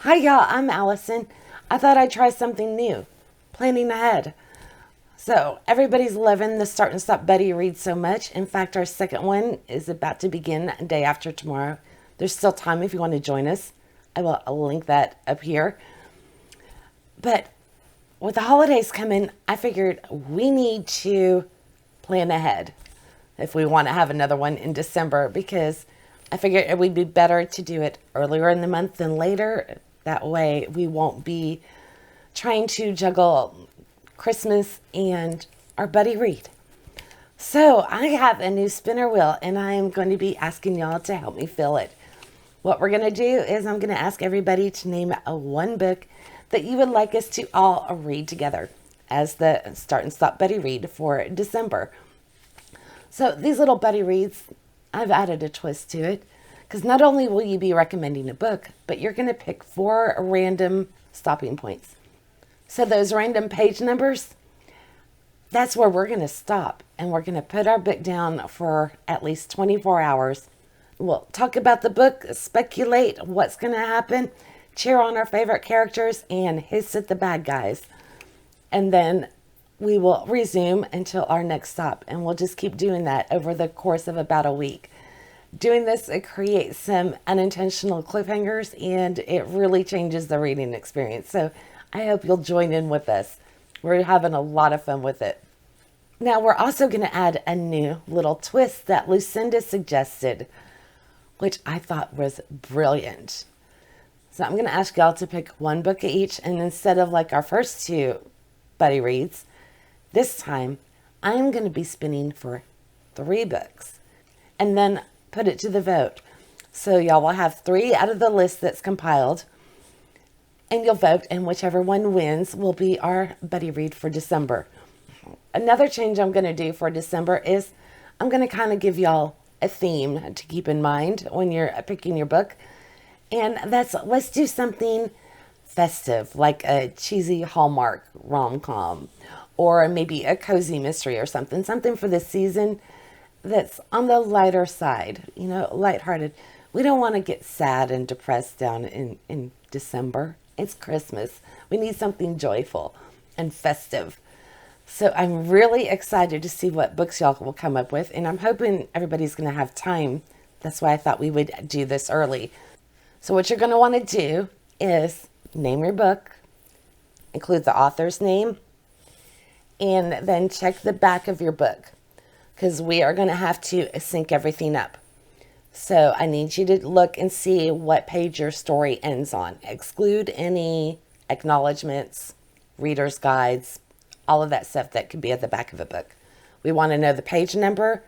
Hi, y'all. I'm Allison. I thought I'd try something new, planning ahead. So, everybody's loving the Start and Stop Buddy read so much. In fact, our second one is about to begin day after tomorrow. There's still time if you want to join us. I'll link that up here. But with the holidays coming, I figured we need to plan ahead if we want to have another one in December, because I figured it would be better to do it earlier in the month than later. That way we won't be trying to juggle Christmas and our buddy read. So I have a new spinner wheel and I am going to be asking y'all to help me fill it. What we're going to do is I'm going to ask everybody to name a one book that you would like us to all read together as the Start and Stop Buddy Read for December. So these little buddy reads, I've added a twist to it, because not only will you be recommending a book, but you're going to pick 4 random stopping points. So those random page numbers, that's where we're going to stop, and we're going to put our book down for at least 24 hours. We'll talk about the book, speculate what's going to happen, cheer on our favorite characters, and hiss at the bad guys. And then we will resume until our next stop, and we'll just keep doing that over the course of about a week. Doing this, it creates some unintentional cliffhangers, and it really changes the reading experience. So I hope you'll join in with us. We're having a lot of fun with it. Now, we're also going to add a new little twist that Lucinda suggested, which I thought was brilliant. So I'm going to ask y'all to pick one book each, and instead of like our first 2 buddy reads, this time I'm going to be spinning for 3 books and then put it to the vote. So y'all will have 3 out of the list that's compiled, and you'll vote, and whichever one wins will be our buddy read for December. Another change I'm going to do for December is I'm going to kind of give y'all a theme to keep in mind when you're picking your book. And that's, let's do something festive, like a cheesy Hallmark rom-com, or maybe a cozy mystery or something for the season that's on the lighter side, lighthearted. We don't want to get sad and depressed down in December. It's Christmas. We need something joyful and festive. So I'm really excited to see what books y'all will come up with, and I'm hoping everybody's going to have time. That's why I thought we would do this early. So what you're going to want to do is name your book, include the author's name, and then check the back of your book, because we are going to have to sync everything up. So I need you to look and see what page your story ends on. Exclude any acknowledgments, reader's guides, all of that stuff that could be at the back of a book. We want to know the page number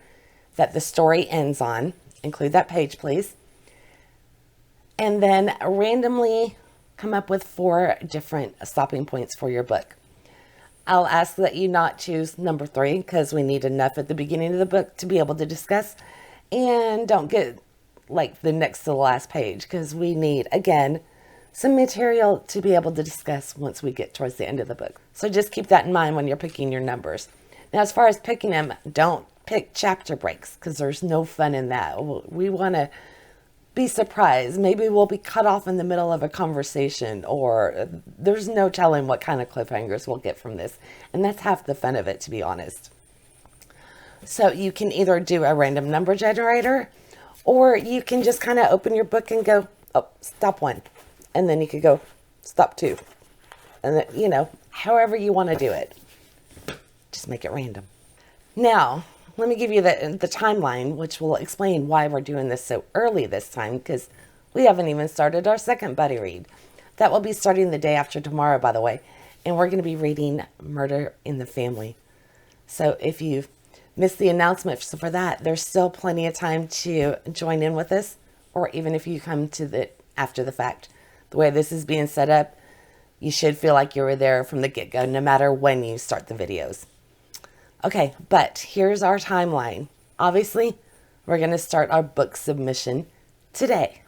that the story ends on. Include that page, please. And then randomly come up with 4 different stopping points for your book. I'll ask that you not choose number 3, because we need enough at the beginning of the book to be able to discuss. And don't get like the next to the last page, because we need, again, some material to be able to discuss once we get towards the end of the book. So just keep that in mind when you're picking your numbers. Now, as far as picking them, don't pick chapter breaks, because there's no fun in that. We want to be surprised. Maybe we'll be cut off in the middle of a conversation, or there's no telling what kind of cliffhangers we'll get from this. And that's half the fun of it, to be honest. So you can either do a random number generator, or you can just kind of open your book and go, oh, stop 1. And then you could go, stop 2. And then, however you want to do it. Just make it random. Now, let me give you the timeline, which will explain why we're doing this so early this time, because we haven't even started our second buddy read. That will be starting the day after tomorrow, by the way. And we're going to be reading Murder in the Family. So if you've missed the announcement for that, there's still plenty of time to join in with us, or even if you come to the after the fact. The way this is being set up, you should feel like you were there from the get-go, no matter when you start the videos. Okay, but here's our timeline. Obviously, we're going to start our book submission today.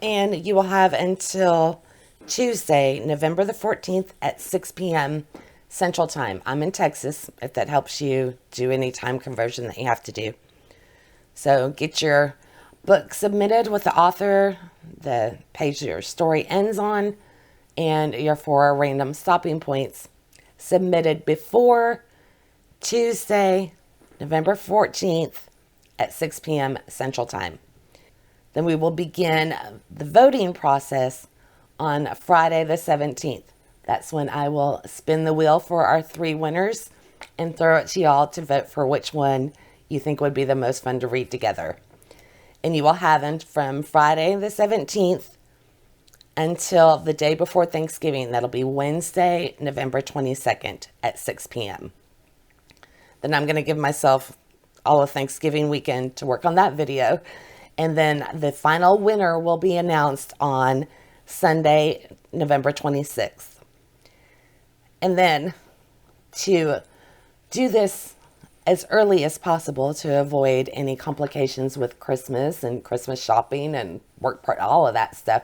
And you will have until Tuesday, November the 14th at 6 p.m. Central Time. I'm in Texas, if that helps you do any time conversion that you have to do. So get your book submitted with the author, the page your story ends on, and your 4 random stopping points submitted before Tuesday, November 14th at 6 p.m. Central Time. Then we will begin the voting process on Friday the 17th. That's when I will spin the wheel for our 3 winners and throw it to y'all to vote for which one you think would be the most fun to read together. And you will have from Friday the 17th until the day before Thanksgiving. That'll be Wednesday, November 22nd at 6 p.m. Then I'm going to give myself all of Thanksgiving weekend to work on that video. And then the final winner will be announced on Sunday, November 26th. And then to do this as early as possible to avoid any complications with Christmas and Christmas shopping and work part, all of that stuff,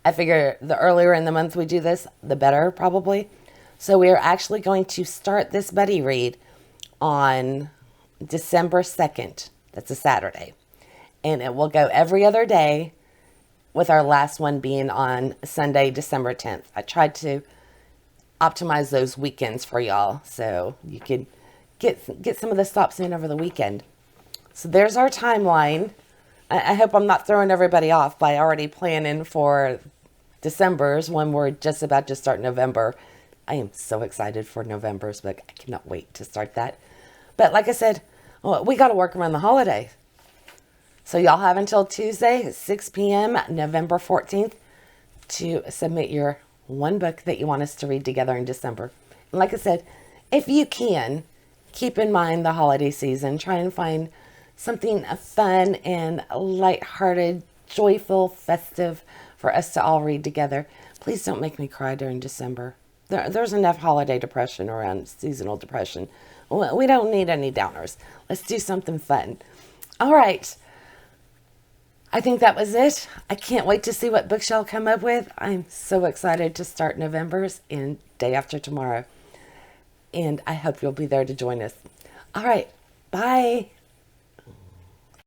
I figure the earlier in the month we do this, the better probably. So we are actually going to start this buddy read on December 2nd. That's a Saturday. And it will go every other day, with our last one being on Sunday, December 10th. I tried to optimize those weekends for y'all so you could get some of the stops in over the weekend. So there's our timeline. I hope I'm not throwing everybody off by already planning for December's when we're just about to start November. I am so excited for November's, but I cannot wait to start that. But like I said, we got to work around the holiday. So y'all have until Tuesday, 6 p.m., November 14th, to submit your one book that you want us to read together in December. And like I said, if you can, keep in mind the holiday season. Try and find something fun and lighthearted, joyful, festive for us to all read together. Please don't make me cry during December. There's enough holiday depression around, seasonal depression. We don't need any downers. Let's do something fun. All right. I think that was it. I can't wait to see what books y'all come up with. I'm so excited to start November's and day after tomorrow. And I hope you'll be there to join us. All right. Bye.